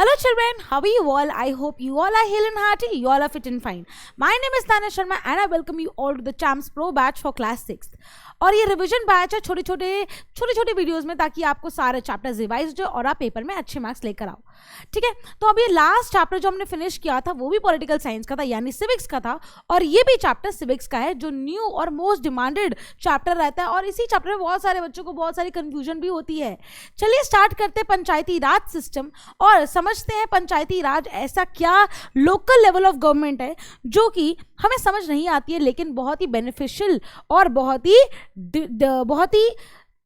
Hello children, how are you all? I hope you all are hale and hearty, you all are fit and fine. My name is Tanya Sharma and I welcome you all to the Champs Pro batch for class 6th. और ये revision batch है छोटे छोटे videos में, ताकि आपको सारे chapters revise हो और आप पेपर में अच्छे मार्क्स लेकर आओ। ठीक है, तो अब ये लास्ट चैप्टर जो हमने फिनिश किया था वो भी पॉलिटिकल साइंस का था, यानी सिविक्स का था, और ये भी चैप्टर सिविक्स का है जो न्यू और मोस्ट डिमांडेड चैप्टर रहता है। और इसी चैप्टर में बहुत सारे बच्चों को बहुत सारी कंफ्यूजन भी होती है। चलिए स्टार्ट करते हैं पंचायती राज सिस्टम और समझते हैं पंचायती राज ऐसा क्या लोकल लेवल ऑफ गवर्नमेंट है जो कि हमें समझ नहीं आती है, लेकिन बहुत ही बेनिफिशियल और बहुत ही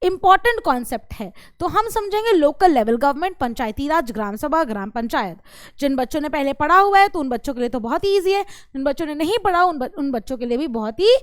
इंपॉर्टेंट कॉन्सेप्ट है। तो हम समझेंगे लोकल लेवल गवर्नमेंट, पंचायती राज, ग्राम सभा, ग्राम पंचायत। जिन बच्चों ने पहले पढ़ा हुआ है तो उन बच्चों के लिए तो बहुत ही ईजी है, जिन बच्चों ने नहीं पढ़ा उन बच्चों के लिए भी बहुत ही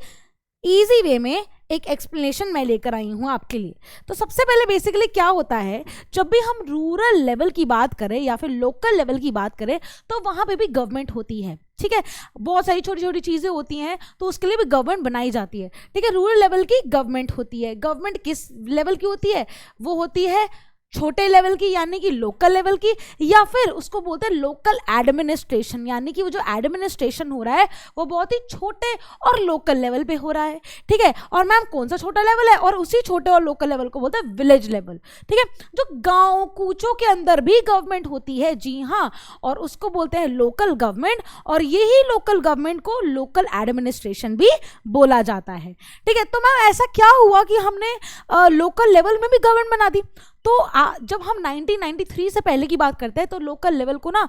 ईजी वे में एक एक्सप्लेनेशन मैं लेकर आई हूँ आपके लिए। तो सबसे पहले बेसिकली क्या होता है, जब भी हम रूरल लेवल की बात करें या फिर लोकल लेवल की बात करें तो वहाँ पे भी गवर्नमेंट होती है। ठीक है, बहुत सारी छोटी छोटी चीज़ें होती हैं तो उसके लिए भी गवर्नमेंट बनाई जाती है। ठीक है, रूरल लेवल की गवर्नमेंट होती है। गवर्नमेंट किस लेवल की होती है? वो होती है छोटे लेवल की, यानी कि लोकल लेवल की, या फिर उसको बोलते हैं लोकल एडमिनिस्ट्रेशन, यानी कि वो जो एडमिनिस्ट्रेशन हो रहा है वो बहुत ही छोटे और लोकल लेवल पे हो रहा है। ठीक है, और मैम कौन सा छोटा लेवल है? और उसी छोटे और लोकल लेवल को बोलते हैं विलेज लेवल। ठीक है, जो गांव कूचों के अंदर भी गवर्नमेंट होती है, जी हाँ, और उसको बोलते हैं लोकल गवर्नमेंट, और यही लोकल गवर्नमेंट को लोकल एडमिनिस्ट्रेशन भी बोला जाता है। ठीक है, तो मैम ऐसा क्या हुआ कि हमने लोकल लेवल में भी गवर्नमेंट बना दी? तो जब हम 1993 से पहले की बात करते हैं तो लोकल लेवल को ना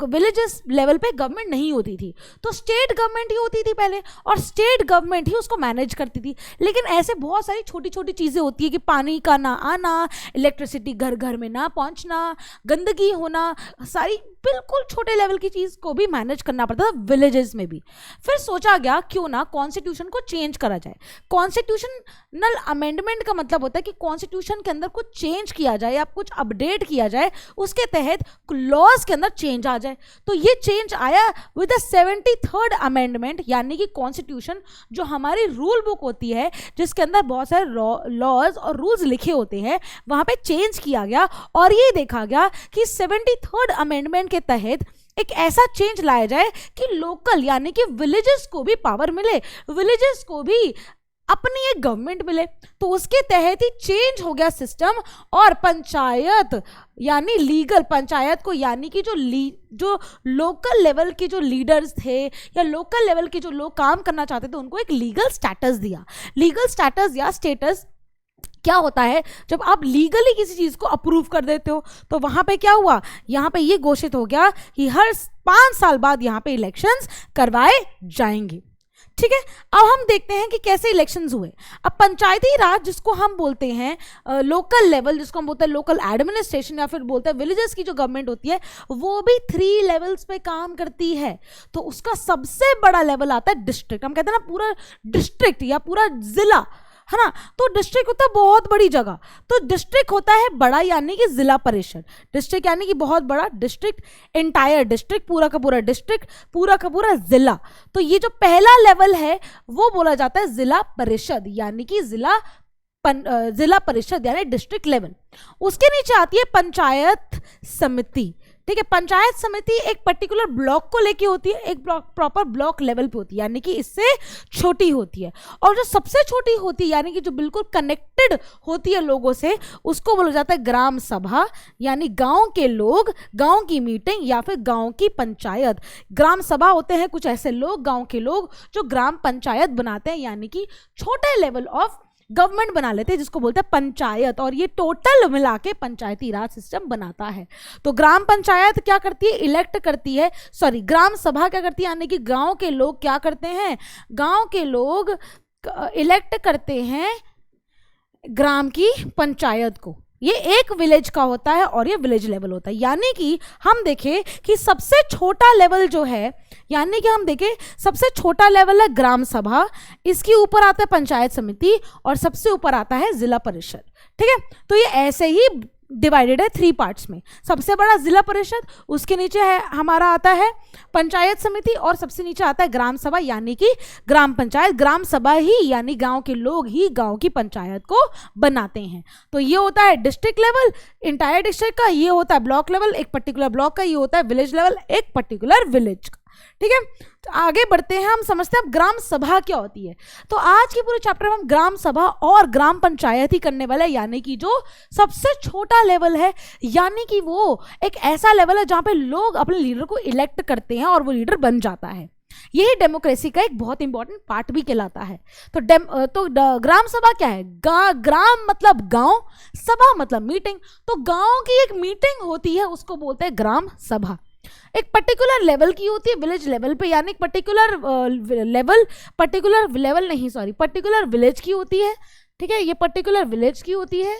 विलेजेस लेवल पे गवर्नमेंट नहीं होती थी, तो स्टेट गवर्नमेंट ही होती थी पहले, और स्टेट गवर्नमेंट ही उसको मैनेज करती थी। लेकिन ऐसे बहुत सारी छोटी छोटी चीज़ें होती है कि पानी का ना आना, इलेक्ट्रिसिटी घर घर में ना पहुंचना, गंदगी होना, सारी बिल्कुल छोटे लेवल की चीज़ को भी मैनेज करना पड़ता था विलेजेस में भी। फिर सोचा गया क्यों ना कॉन्स्टिट्यूशन को चेंज करा जाए। कॉन्स्टिट्यूशनल अमेंडमेंट का मतलब होता है कि कॉन्स्टिट्यूशन के अंदर कुछ चेंज किया जाए या कुछ अपडेट किया जाए, उसके तहत लॉज के अंदर चेंज आ जाए। तो ये चेंज आया विद द 73rd अमेंडमेंट, यानी कि कॉन्स्टिट्यूशन जो हमारी रूल बुक होती है जिसके अंदर बहुत सारे लॉज और रूल्स लिखे होते हैं, वहां पे चेंज किया गया और ये देखा गया कि 73rd अमेंडमेंट के तहत एक ऐसा चेंज लाया जाए कि लोकल यानी कि विलेजेस को भी पावर मिले, विलेजेस को भी अपनी एक गवर्नमेंट मिले। तो उसके तहत ही चेंज हो गया सिस्टम, और पंचायत यानी लीगल पंचायत को, यानी कि जो लोकल लेवल के जो लीडर्स थे या लोकल लेवल के जो लोग काम करना चाहते थे उनको एक लीगल स्टेटस दिया। लीगल स्टेटस या स्टेटस क्या होता है, जब आप लीगली किसी चीज़ को अप्रूव कर देते हो तो वहाँ पे क्या हुआ, यहाँ पे ये घोषित हो गया कि हर 5 साल बाद यहाँ पे इलेक्शंस करवाए जाएंगे। ठीक है, अब हम देखते हैं कि कैसे इलेक्शंस हुए। अब पंचायती राज जिसको हम बोलते हैं लोकल लेवल, जिसको हम बोलते हैं लोकल एडमिनिस्ट्रेशन या फिर बोलते हैं विलेजेस की जो गवर्नमेंट होती है, वो भी 3 लेवल्स पे काम करती है। तो उसका सबसे बड़ा लेवल आता है डिस्ट्रिक्ट। हम कहते हैं ना पूरा डिस्ट्रिक्ट या पूरा जिला, है ना, तो डिस्ट्रिक्ट होता है बहुत बड़ी जगह, तो डिस्ट्रिक्ट होता है बड़ा यानी कि जिला परिषद। डिस्ट्रिक्ट यानी कि बहुत बड़ा, डिस्ट्रिक्ट एंटायर डिस्ट्रिक्ट, पूरा का पूरा डिस्ट्रिक्ट, पूरा का पूरा जिला। तो ये जो पहला लेवल है वो बोला जाता है जिला परिषद, यानी कि जिला परिषद यानी डिस्ट्रिक्ट लेवल। उसके नीचे आती है पंचायत समिति। ठीक है, पंचायत समिति एक पर्टिकुलर ब्लॉक को लेके होती है, एक प्रॉपर ब्लॉक लेवल पे होती है, यानी कि इससे छोटी होती है। और जो सबसे छोटी होती है यानी कि जो बिल्कुल कनेक्टेड होती है लोगों से, उसको बोला जाता है ग्राम सभा, यानी गांव के लोग, गांव की मीटिंग या फिर गांव की पंचायत। ग्राम सभा होते हैं कुछ ऐसे लोग, गांव के लोग जो ग्राम पंचायत बनाते हैं, यानी कि छोटे लेवल ऑफ गवर्नमेंट बना लेते हैं जिसको बोलते हैं पंचायत, और ये टोटल मिला के पंचायती राज सिस्टम बनाता है। तो ग्राम पंचायत क्या करती है, इलेक्ट करती है, ग्राम सभा क्या करती है, यानी कि गांव के लोग क्या करते हैं, गांव के लोग इलेक्ट करते हैं ग्राम की पंचायत को। ये एक विलेज का होता है और ये विलेज लेवल होता है। यानी कि हम देखें कि सबसे छोटा लेवल जो है, यानी कि हम देखें सबसे छोटा लेवल है ग्राम सभा, इसके ऊपर आता है पंचायत समिति और सबसे ऊपर आता है जिला परिषद। ठीक है, तो ये ऐसे ही डिवाइडेड है 3 पार्ट्स में। सबसे बड़ा जिला परिषद, उसके नीचे है हमारा आता है पंचायत समिति, और सबसे नीचे आता है ग्राम सभा यानी कि ग्राम पंचायत। ग्राम सभा ही यानी गांव के लोग ही गांव की पंचायत को बनाते हैं। तो ये होता है डिस्ट्रिक्ट लेवल, इंटायर डिस्ट्रिक्ट का, ये होता है ब्लॉक लेवल, एक पर्टिकुलर ब्लॉक का, ये होता है विलेज लेवल, एक पर्टिकुलर विलेज का। ठीक है, तो आगे बढ़ते हैं, हम समझते हैं अब ग्राम सभा क्या होती है। तो आज के पूरे चैप्टर में हम ग्राम सभा और ग्राम पंचायत ही करने वाले हैं, यानी कि जो सबसे छोटा लेवल है, यानी कि वो एक ऐसा लेवल है जहां पे लोग अपने लीडर को इलेक्ट करते हैं और वो लीडर बन जाता है। यही डेमोक्रेसी का एक बहुत इंपॉर्टेंट पार्ट भी कहलाता है। तो ग्राम सभा क्या है? ग्राम मतलब गांव, सभा मतलब मीटिंग। तो गांव की एक मीटिंग होती है, उसको बोलते हैं ग्राम सभा। एक पर्टिकुलर लेवल की होती है, विलेज लेवल पे, यानी पर्टिकुलर विलेज की होती है। ठीक है, ये पर्टिकुलर विलेज की होती है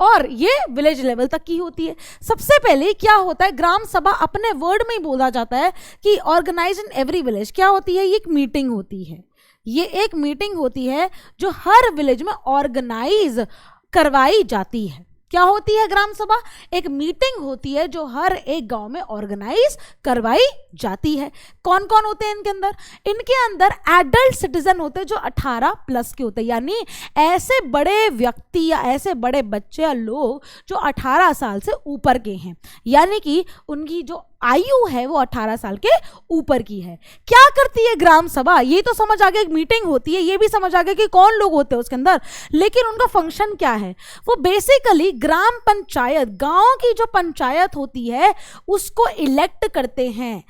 और ये विलेज लेवल तक की होती है। सबसे पहले क्या होता है, ग्राम सभा अपने वर्ड में ही बोला जाता है कि ऑर्गेनाइज इन एवरी विलेज। क्या होती है? ये एक मीटिंग होती है, ये एक मीटिंग होती है जो हर विलेज में ऑर्गेनाइज करवाई जाती है। क्या होती है ग्राम सभा? एक मीटिंग होती है जो हर एक गांव में ऑर्गेनाइज करवाई जाती है। कौन कौन होते हैं इनके अंदर? इनके अंदर एडल्ट सिटीजन होते हैं जो 18 प्लस के होते हैं, यानी ऐसे बड़े व्यक्ति या ऐसे बड़े बच्चे या लोग जो 18 साल से ऊपर के हैं, यानी कि उनकी जो आयु है वो 18 साल के ऊपर की है। क्या करती है ग्राम सभा? ये तो समझ आ गया, एक मीटिंग होती है, ये भी समझ आ गया कि कौन लोग होते हैं उसके अंदर, लेकिन उनका फंक्शन क्या है? वो बेसिकली ग्राम पंचायत, गांव की जो पंचायत होती है उसको इलेक्ट करते हैं,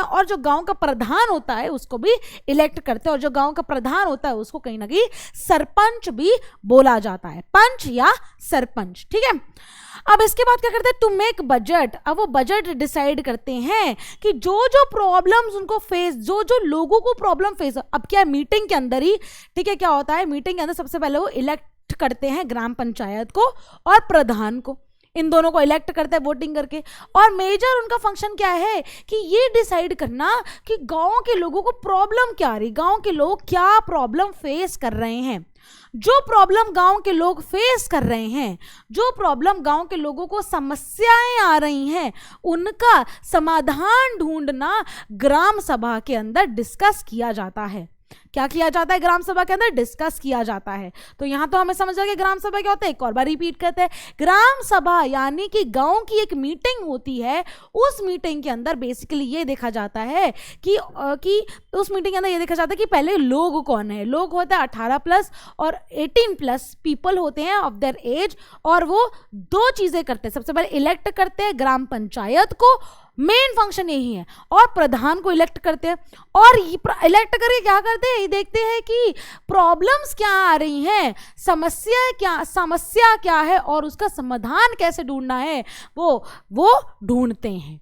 और जो गांव का प्रधान होता है उसको भी इलेक्ट करते हैं, और जो गांव का प्रधान होता है उसको कहीं ना कहीं सरपंच भी बोला जाता है, पंच या सरपंच। ठीक है, अब इसके बाद क्या करते हैं? To make budget. अब वो बजट डिसाइड करते हैं कि जो जो प्रॉब्लम्स उनको फेस, जो जो लोगों को प्रॉब्लम फेस, अब क्या है मीटिंग के अंदर ही, ठीक है, क्या होता है मीटिंग के अंदर सबसे पहले वो इलेक्ट करते हैं ग्राम पंचायत को और प्रधान को, इन दोनों को इलेक्ट करते हैं वोटिंग करके। और मेजर उनका फंक्शन क्या है कि ये डिसाइड करना कि गांव के लोगों को प्रॉब्लम क्या आ रही, गांव के लोग क्या प्रॉब्लम फेस कर रहे हैं। जो प्रॉब्लम गांव के लोग फेस कर रहे हैं, जो प्रॉब्लम गांव के लोगों को समस्याएं आ रही हैं, उनका समाधान ढूंढना ग्राम सभा के अंदर डिस्कस किया जाता है। क्या किया जाता है? ग्राम सभा के अंदर डिस्कस किया जाता है। तो यहां तो हमें समझ आ गया ग्राम सभा क्या होता है। एक और बार रिपीट करते हैं, ग्राम सभा यानी कि गांव की एक मीटिंग होती है। उस मीटिंग के अंदर बेसिकली ये देखा जाता है कि उस मीटिंग के अंदर ये देखा जाता है कि पहले लोग कौन है। लोग होते हैं 18 प्लस और 18 प्लस पीपल होते हैं ऑफ देयर एज, और वो दो चीजें करते हैं। सबसे पहले इलेक्ट करते हैं ग्राम पंचायत को, मेन फंक्शन यही है, और प्रधान को इलेक्ट करते हैं, और इलेक्ट करके क्या करते हैं, ये देखते हैं कि प्रॉब्लम्स क्या आ रही हैं, समस्या क्या है और उसका समाधान कैसे ढूंढना है, वो ढूंढते हैं।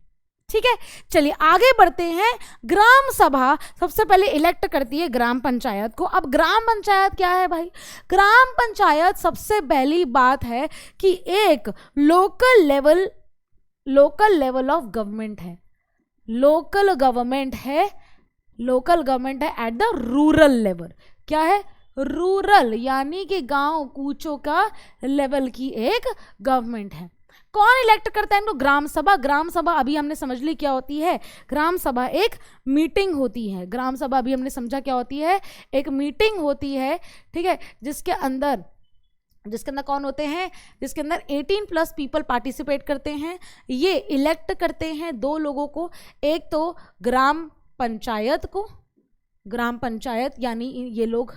ठीक है, चलिए आगे बढ़ते हैं। ग्राम सभा सबसे पहले इलेक्ट करती है ग्राम पंचायत को। अब ग्राम पंचायत क्या है भाई? ग्राम पंचायत सबसे पहली बात है कि एक लोकल लेवल ऑफ गवर्नमेंट है, लोकल गवर्नमेंट है एट द रूरल लेवल। क्या है? रूरल, यानी कि गांव कूचों का लेवल की एक गवर्नमेंट है। कौन इलेक्ट करता है इनको? ग्राम सभा। ग्राम सभा अभी हमने समझ ली क्या होती है। ग्राम सभा एक मीटिंग होती है। ग्राम सभा अभी हमने समझा क्या होती है, एक मीटिंग होती है। ठीक है, जिसके अंदर कौन होते हैं? जिसके अंदर 18 प्लस पीपल पार्टिसिपेट करते हैं। ये इलेक्ट करते हैं दो लोगों को, एक तो ग्राम पंचायत यानी ये लोग,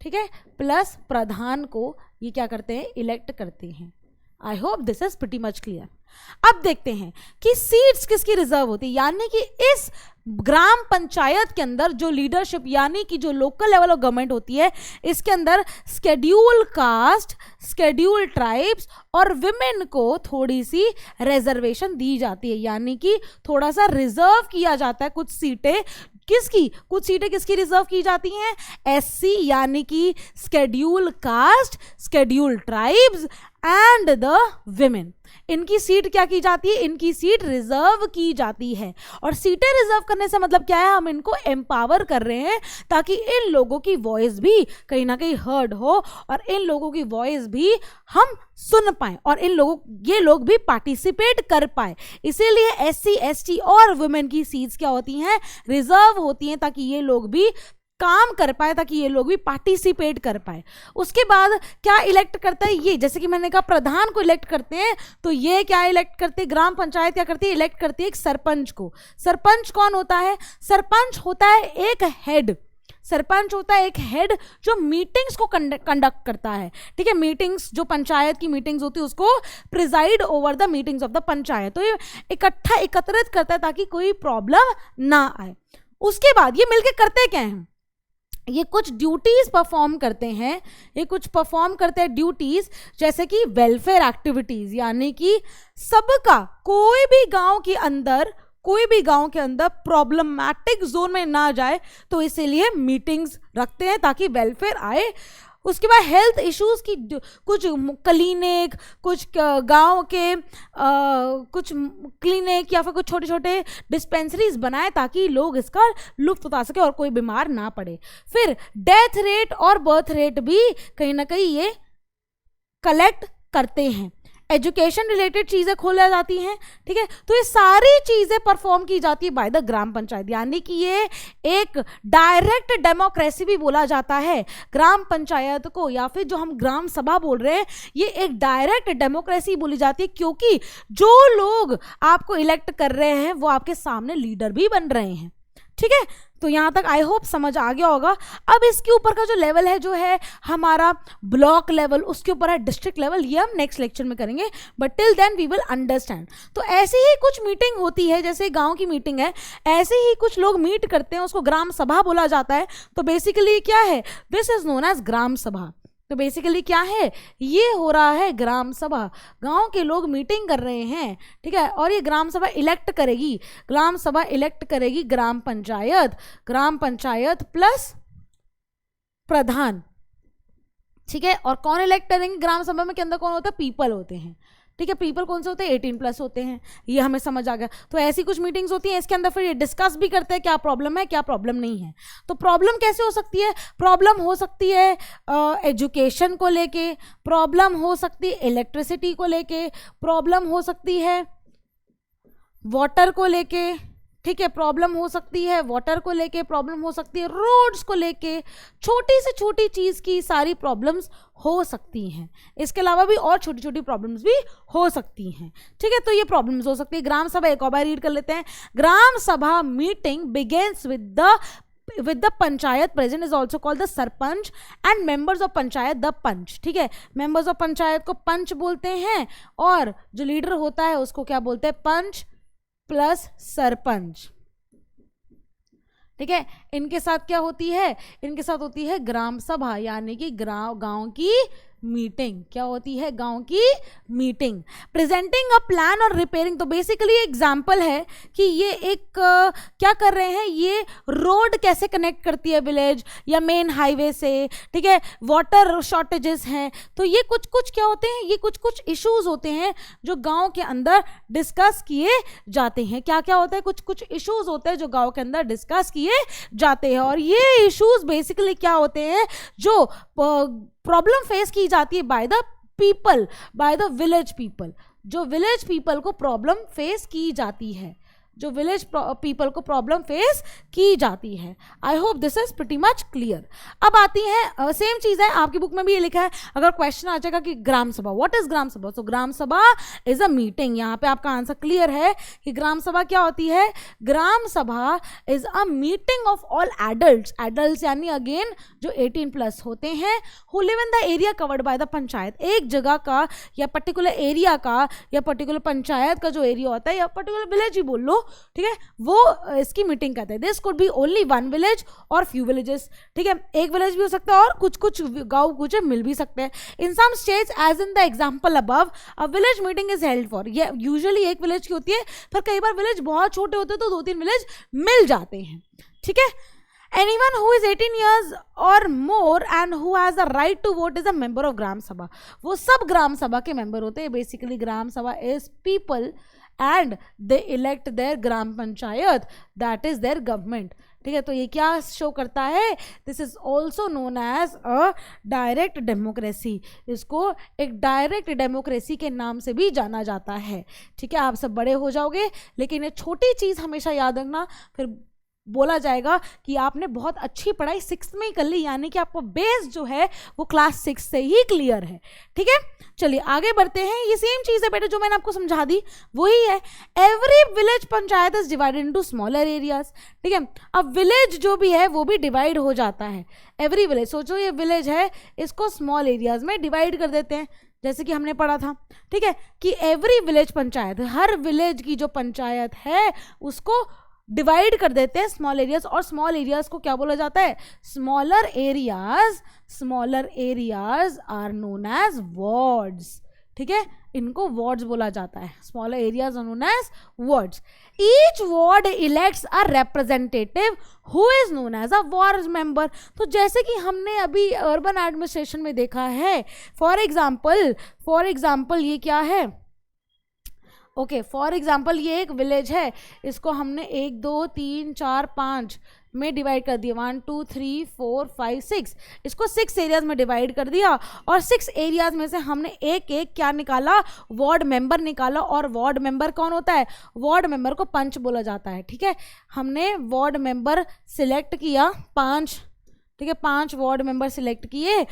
ठीक है, प्लस प्रधान को ये क्या करते हैं? इलेक्ट करते हैं। I hope this is pretty much clear. अब देखते हैं कि सीट्स किसकी रिजर्व होती है, यानी कि इस ग्राम पंचायत के अंदर जो लीडरशिप यानी कि जो लोकल लेवल ऑफ गवर्नमेंट होती है, इसके अंदर शेड्यूल कास्ट, शेड्यूल ट्राइब्स और विमेन को थोड़ी सी रिजर्वेशन दी जाती है, यानी कि थोड़ा सा रिजर्व किया जाता है कुछ सीटें। कुछ सीटें किसकी रिजर्व की जाती हैं? एससी यानी कि schedule caste, schedule tribes and the women. इनकी सीट क्या की जाती है, इनकी सीट रिजर्व की जाती है। और सीटें रिजर्व करने से मतलब क्या है, हम इनको एम्पावर कर रहे हैं ताकि इन लोगों की वॉइस भी कहीं ना कहीं हर्ड हो और इन लोगों की वॉइस भी हम सुन पाए और ये लोग भी पार्टिसिपेट कर पाए। इसीलिए SC ST और वुमेन की सीट्स क्या होती हैं, रिजर्व होती हैं, ताकि ये लोग भी काम कर पाए, ताकि ये लोग भी पार्टिसिपेट कर पाए। उसके बाद क्या इलेक्ट करता है ये, जैसे कि मैंने कहा प्रधान को इलेक्ट करते हैं, तो ये क्या इलेक्ट करते हैं, ग्राम पंचायत क्या करती है, इलेक्ट करती है एक सरपंच को। सरपंच कौन होता है, सरपंच होता है एक हेड, सरपंच होता है एक हेड जो मीटिंग्स को कंडक्ट करता है। ठीक है, मीटिंग्स जो पंचायत की मीटिंग्स होती है उसको preside over the meetings of the panchayat, तो ये इकट्ठा एकत्रित करता है ताकि कोई प्रॉब्लम ना आए। उसके बाद ये मिलके करते क्या हैं, ये कुछ ड्यूटीज परफॉर्म करते हैं, ये कुछ परफॉर्म करते हैं ड्यूटीज, जैसे कि वेलफेयर एक्टिविटीज, यानी कि सबका कोई भी गांव के अंदर प्रॉब्लमैटिक जोन में ना जाए, तो इसीलिए मीटिंग्स रखते हैं ताकि वेलफेयर आए। उसके बाद हेल्थ इश्यूज की कुछ क्लिनिक, कुछ गांव के कुछ क्लिनिक या फिर कुछ छोटे छोटे डिस्पेंसरीज बनाए ताकि लोग इसका लुत्फ उठा सके और कोई बीमार ना पड़े। फिर डेथ रेट और बर्थ रेट भी कहीं ना कहीं ये कलेक्ट करते हैं। एजुकेशन रिलेटेड चीज़ें खोला जाती हैं। ठीक है, तो ये सारी चीज़ें परफॉर्म की जाती है बाय द ग्राम पंचायत, यानी कि ये एक डायरेक्ट डेमोक्रेसी भी बोला जाता है ग्राम पंचायत को, या फिर जो हम ग्राम सभा बोल रहे हैं ये एक डायरेक्ट डेमोक्रेसी बोली जाती है, क्योंकि जो लोग आपको इलेक्ट कर रहे हैं वो आपके सामने लीडर भी बन रहे हैं। ठीक है, तो यहाँ तक आई होप समझ आ गया होगा। अब इसके ऊपर का जो लेवल है, जो है हमारा ब्लॉक लेवल, उसके ऊपर है डिस्ट्रिक्ट लेवल, ये हम नेक्स्ट लेक्चर में करेंगे, but till then we will understand. तो ऐसी ही कुछ मीटिंग होती है, जैसे गांव की मीटिंग है, ऐसे ही कुछ लोग मीट करते हैं, उसको ग्राम सभा बोला जाता है। तो बेसिकली क्या है, this is known as gram सभा। तो बेसिकली क्या है, ये हो रहा है ग्राम सभा, गांव के लोग मीटिंग कर रहे हैं। ठीक है, और ये ग्राम सभा इलेक्ट करेगी, ग्राम सभा इलेक्ट करेगी ग्राम पंचायत प्लस प्रधान। ठीक है, और कौन इलेक्ट करेंगे ग्राम सभा में, के अंदर कौन होता है, पीपल होते हैं। ठीक है, पीपल कौन से होते हैं, 18+ होते हैं, ये हमें समझ आ गया। तो ऐसी कुछ मीटिंग्स होती हैं, इसके अंदर फिर ये डिस्कस भी करते हैं क्या प्रॉब्लम है, क्या प्रॉब्लम नहीं है। तो प्रॉब्लम कैसे हो सकती है, प्रॉब्लम हो सकती है एजुकेशन को लेके, प्रॉब्लम हो सकती है इलेक्ट्रिसिटी को लेके, प्रॉब्लम हो सकती है वाटर को लेके। ठीक है, प्रॉब्लम हो सकती है वाटर को लेके, प्रॉब्लम हो सकती है रोड्स को लेके, छोटी से छोटी चीज़ की सारी प्रॉब्लम्स हो सकती हैं। इसके अलावा भी और छोटी छोटी प्रॉब्लम्स भी हो सकती हैं। ठीक है, तो ये प्रॉब्लम्स हो सकती है। ग्राम सभा एक और बार रीड कर लेते हैं। ग्राम सभा meeting begins with the panchayat present is also called the sarpanch and members of panchayat the पंच। ठीक है, members of पंचायत को पंच बोलते हैं और जो लीडर होता है उसको क्या बोलते हैं, पंच प्लस सरपंच। ठीक है, इनके साथ क्या होती है, इनके साथ होती है ग्राम सभा, यानी कि गांव की मीटिंग। क्या होती है, गांव की मीटिंग। प्रेजेंटिंग अ प्लान और रिपेयरिंग, तो बेसिकली एग्जांपल है कि ये एक क्या कर रहे हैं, ये रोड कैसे कनेक्ट करती है विलेज या मेन हाईवे से। ठीक है, वाटर शॉर्टेजेस हैं, तो ये कुछ क्या होते हैं, ये कुछ इश्यूज होते हैं जो गांव के अंदर डिस्कस किए जाते हैं। क्या क्या होता है, कुछ इश्यूज होते हैं जो गांव के अंदर डिस्कस किए जाते हैं। और ये इश्यूज बेसिकली क्या होते हैं, जो प्रॉब्लम फेस की जाती है by the people, by the village people, जो विलेज पीपल को प्रॉब्लम फेस की जाती है, जो विलेज पीपल को प्रॉब्लम फेस की जाती है। I hope this is pretty much clear. अब आती है सेम चीज़ है, आपकी बुक में भी ये लिखा है, अगर क्वेश्चन आ जाएगा कि ग्राम सभा, व्हाट इज ग्राम सभा, तो ग्राम सभा इज अ मीटिंग। यहाँ पे आपका आंसर क्लियर है कि ग्राम सभा क्या होती है, ग्राम सभा is a meeting of all adults यानी अगेन जो 18+ होते हैं, who live in the area covered by the panchayat. एक जगह का या पर्टिकुलर एरिया का या पर्टिकुलर पंचायत का जो एरिया होता है, या पर्टिकुलर विलेज ही बोल लो, ठीक है, वो इसकी मीटिंग करते हैं। This could be only one village और फ्यू विलेजेस। ठीक है, एक विलेज भी हो सकता है और कुछ गांव कुछ मिल भी सकते हैं। In some states as in the example above, a village meeting is held for, ये यूजुअली एक विलेज की होती है, पर कई बार विलेज बहुत छोटे होते हैं तो 2-3 विलेज मिल जाते हैं। ठीक है, Anyone who is 18 years or more and who has the right to vote is a member of ग्राम सभा. वो सब ग्राम सभा के मेंबर होते हैं. बेसिकली ग्राम सभा is people and they elect their gram panchayat, that is their government. ठीक है, तो ये क्या शो करता है? This is also known as a direct democracy. इसको एक डायरेक्ट डेमोक्रेसी के नाम से भी जाना जाता है. ठीक है, आप सब बड़े हो जाओगे, लेकिन ये छोटी चीज़ हमेशा याद रखना, फिर बोला जाएगा कि आपने बहुत अच्छी पढ़ाई 6th में ही कर ली, यानी कि आपको बेस जो है वो क्लास 6 से ही क्लियर है. ठीक है, चलिए आगे बढ़ते हैं. ये सेम चीज़ है बेटा जो मैंने आपको समझा दी, वही है. Every village panchayat is divided into smaller areas. ठीक है, अब विलेज जो भी है वो भी डिवाइड हो जाता है. एवरी विलेज, सोचो ये विलेज है, इसको स्मॉल एरियाज में डिवाइड कर देते हैं, जैसे कि हमने पढ़ा था. ठीक है, कि एवरी विलेज पंचायत, हर विलेज की जो पंचायत है उसको डिवाइड कर देते हैं स्मॉल एरियाज. और स्मॉल एरियाज को क्या बोला जाता है? Smaller areas are known as wards. ठीक है, इनको वार्ड्स बोला जाता है. Smaller areas are known as wards. Each ward elects a representative who is known as a ward member. तो जैसे कि हमने अभी अर्बन एडमिनिस्ट्रेशन में देखा है, फॉर एग्जाम्पल ये क्या है? ओके, फॉर एग्जाम्पल ये एक विलेज है, इसको हमने 1 2 3 4 5 में डिवाइड कर दिया. 1 2 3 4 5 6, इसको 6 एरियाज में डिवाइड कर दिया. और 6 एरियाज में से हमने एक एक क्या निकाला? वार्ड मेंबर निकाला. और वार्ड मेंबर कौन होता है? वार्ड मेंबर को पंच बोला जाता है. ठीक है, हमने वार्ड मेंबर सिलेक्ट किया 5. ठीक है, 5 वार्ड मेंबर सिलेक्ट किए,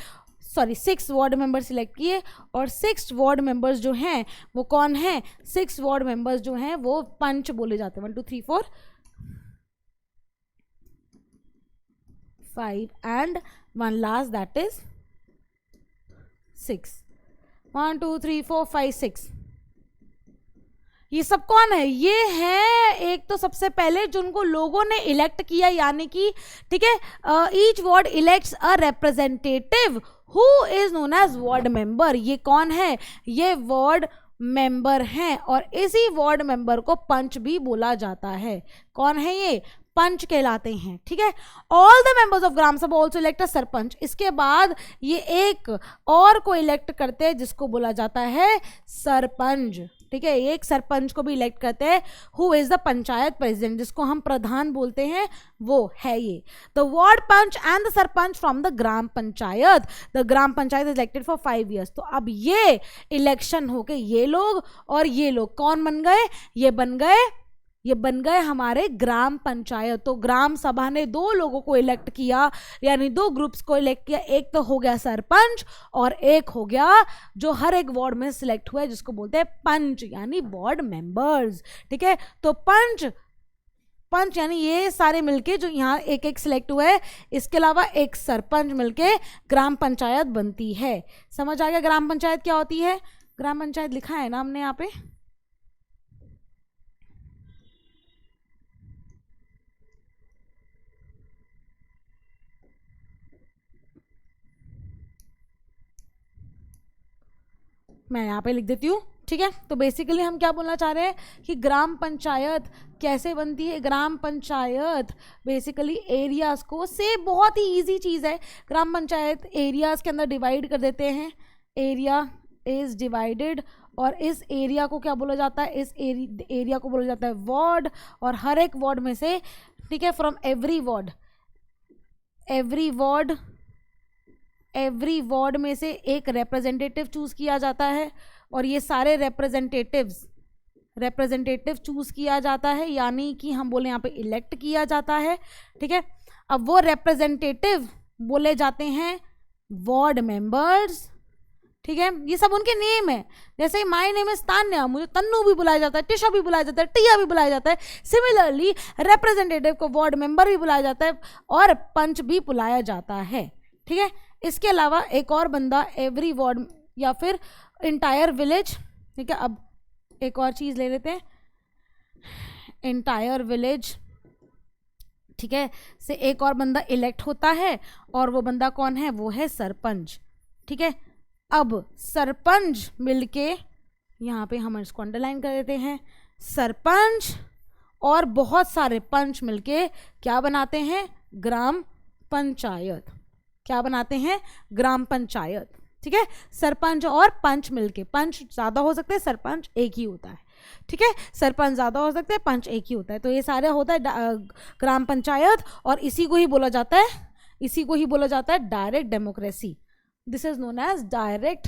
6 वार्ड मेंबर सिलेक्ट किए. और 6 वार्ड मेंबर्स जो हैं वो कौन हैं? 6 वार्ड मेंबर्स जो हैं वो पंच बोले जाते हैं. 1 2 3 4 5 and 1 last, that is 6. 1 2 3 4 5 6. ये सब कौन है? ये है एक तो सबसे पहले जिनको लोगों ने इलेक्ट किया, यानी कि ठीक है, each ward elects a representative who is known as ward member. ये कौन है? ये वार्ड मेंबर हैं. और इसी वार्ड मेंबर को पंच भी बोला जाता है. कौन है ये? पंच कहलाते हैं. ठीक है, all the members of gram सभा ऑल्सो इलेक्ट अ सरपंच. इसके बाद ये एक और को इलेक्ट करते हैं जिसको बोला जाता है सरपंच. ठीक है, एक सरपंच को भी इलेक्ट करते हैं, who is the panchayat president, जिसको हम प्रधान बोलते हैं, वो है ये. The ward panch and the sarpanch from the gram panchayat. The gram panchayat is elected for 5 years. तो अब ये इलेक्शन होके ये लोग और ये लोग कौन बन गए? ये बन गए हमारे ग्राम पंचायत. तो ग्राम सभा ने 2 लोगों को इलेक्ट किया, यानी 2 ग्रुप्स को इलेक्ट किया. एक तो हो गया सरपंच और एक हो गया जो हर एक वार्ड में सिलेक्ट हुआ है, जिसको बोलते हैं पंच, यानी वार्ड मेंबर्स. ठीक है, तो पंच यानी ये सारे मिलके जो यहाँ एक एक सिलेक्ट हुआ है, इसके अलावा एक सरपंच मिलके ग्राम पंचायत बनती है. समझ आ गया ग्राम पंचायत क्या होती है? ग्राम पंचायत लिखा है ना हमने यहाँ पे. मैं यहाँ पे लिख देती हूँ. ठीक है, तो बेसिकली हम क्या बोलना चाह रहे हैं कि ग्राम पंचायत कैसे बनती है? ग्राम पंचायत बेसिकली एरियाज को से बहुत ही इजी चीज़ है. ग्राम पंचायत एरियाज के अंदर डिवाइड कर देते हैं. एरिया इज डिवाइडेड और इस एरिया को क्या बोला जाता है? इस एरिया को बोला जाता है वार्ड. और हर एक वार्ड में से, ठीक है, फ्रॉम एवरी वार्ड में से एक रिप्रेजेंटेटिव चूज किया जाता है. और ये सारे रिप्रेजेंटेटिव चूज किया जाता है, यानी कि हम बोले यहाँ पे इलेक्ट किया जाता है. ठीक है, अब वो रिप्रेजेंटेटिव बोले जाते हैं वार्ड मेंबर्स. ठीक है, ये सब उनके नेम है. जैसे माय नेम इज तान्या, मुझे तन्नू भी बुलाया जाता है, टिशा भी बुलाया जाता है, टिया भी बुलाया जाता है. सिमिलरली रिप्रेजेंटेटिव को वार्ड मेंबर भी बुलाया जाता है और पंच भी बुलाया जाता है. ठीक है, इसके अलावा एक और बंदा एवरी वार्ड या फिर इंटायर विलेज. ठीक है, अब एक और चीज़ ले लेते हैं, इंटायर विलेज. ठीक है, से एक और बंदा इलेक्ट होता है और वो बंदा कौन है? वो है सरपंच. ठीक है, अब सरपंच मिलके, यहाँ पे हम इसको अंडरलाइन कर देते हैं, सरपंच और बहुत सारे पंच मिलके क्या बनाते हैं? ग्राम पंचायत। क्या बनाते हैं? ग्राम पंचायत। ठीक है, सरपंच और पंच मिलके, पंच ज्यादा हो सकते हैं, सरपंच एक ही होता है। ठीक है, सरपंच ज्यादा हो सकते हैं, पंच एक ही होता है। तो ये सारे होता है ग्राम पंचायत, और इसी को ही बोला जाता है direct democracy. This is known as direct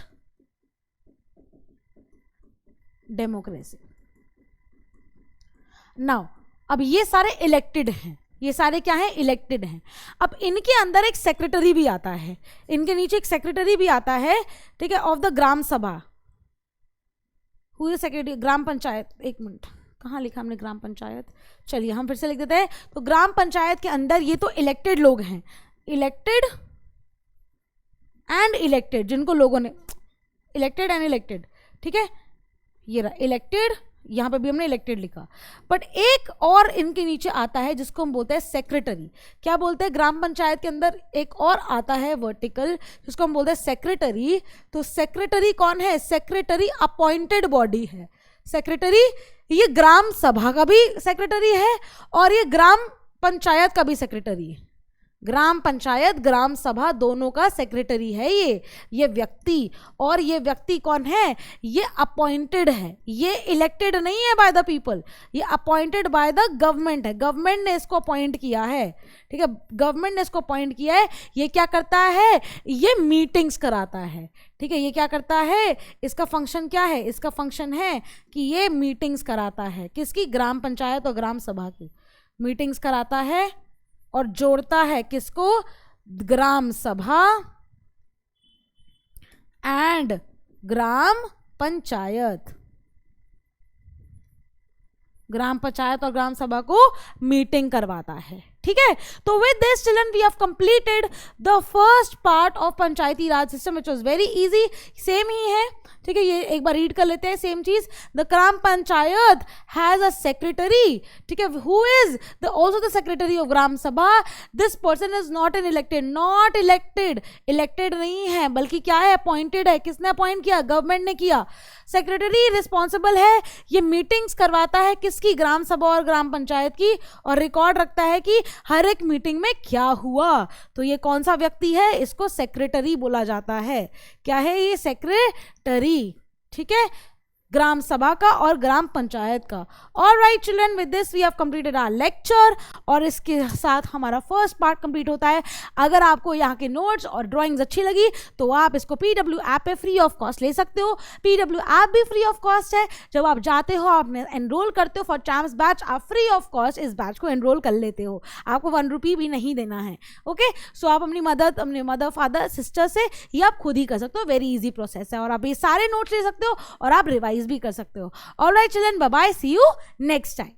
democracy. Now अब ये सारे इलेक्टेड हैं, ये सारे क्या हैं? इलेक्टेड हैं। अब इनके अंदर एक सेक्रेटरी भी आता है, इनके नीचे एक सेक्रेटरी भी आता है, ठीक है, ऑफ द ग्राम सभा। हुई सेक्रेटरी ग्राम पंचायत, एक मिनट कहाँ लिखा हमने ग्राम पंचायत, चलिए हम फिर से लिख देते हैं। तो ग्राम पंचायत के अंदर ये तो इलेक्टेड लोग हैं, इलेक्टेड एंड इलेक्टेड, जिनको लोगों ने इलेक्टेड एंड इलेक्टेड, ठीक है, ये रहा इलेक्टेड, यहाँ पे भी हमने इलेक्टेड लिखा। बट एक और इनके नीचे आता है जिसको हम बोलते हैं सेक्रेटरी। क्या बोलते हैं? ग्राम पंचायत के अंदर एक और आता है वर्टिकल, जिसको हम बोलते हैं सेक्रेटरी। तो सेक्रेटरी कौन है? सेक्रेटरी अपॉइंटेड बॉडी है। सेक्रेटरी ये ग्राम सभा का भी सेक्रेटरी है और ये ग्राम पंचायत का भी सेक्रेटरी है। ग्राम पंचायत, ग्राम सभा दोनों का सेक्रेटरी है ये व्यक्ति। और ये व्यक्ति कौन है? ये अपॉइंटेड है, ये इलेक्टेड नहीं है बाय द पीपल, ये अपॉइंटेड बाय द गवर्नमेंट है। गवर्नमेंट ने इसको अपॉइंट किया है, ठीक है, गवर्नमेंट ने इसको अपॉइंट किया है। ये क्या करता है? ये मीटिंग्स कराता है, ठीक है, ये क्या करता है? इसका फंक्शन क्या है? इसका फंक्शन है कि ये मीटिंग्स कराता है। किसकी? ग्राम पंचायत और ग्राम सभा की मीटिंग्स कराता है और जोड़ता है किसको? ग्राम सभा एंड ग्राम पंचायत। ग्राम पंचायत और ग्राम सभा को मीटिंग करवाता है, ठीक है। तो with this children we have completed the first part of panchayati raj system which was very easy. Same ही है, ठीक है, ये एक बार रीड कर लेते हैं सेम चीज। The gram panchayat has a secretary, ठीक है, who is the also the secretary of gram sabha. This person is not an elected, not elected, elected नहीं है बल्कि क्या है? अपॉइंटेड है। किसने अपॉइंट किया? गवर्नमेंट ने किया। सेक्रेटरी रिस्पॉन्सिबल है, ये मीटिंग्स करवाता है किसकी? ग्राम सभा और ग्राम पंचायत की, और रिकॉर्ड रखता है कि हर एक मीटिंग में क्या हुआ। तो ये कौन सा व्यक्ति है? इसको सेक्रेटरी बोला जाता है। क्या है ये? सेक्रेटरी, ठीक है, ग्राम सभा का और ग्राम पंचायत का। Alright children, with this we have completed our lecture, और इसके साथ हमारा फर्स्ट पार्ट कंप्लीट होता है। अगर आपको यहाँ के नोट्स और ड्राइंग्स अच्छी लगी तो आप इसको PW ऐप पे फ्री ऑफ कॉस्ट ले सकते हो। PW ऐप भी फ्री ऑफ कॉस्ट है। जब आप जाते हो, आप एनरोल करते हो फॉर चैम्प्स बैच, आप फ्री ऑफ कॉस्ट इस बैच को एनरोल कर लेते हो। आपको 1 रुपी भी नहीं देना है। ओके, सो आप अपनी मदर फादर सिस्टर से ये आप खुद ही कर सकते हो। वेरी इजी प्रोसेस है, और आप ये सारे नोट्स ले सकते हो और आप रिवाइज भी कर सकते हो। Alright children, bye bye, see you next time.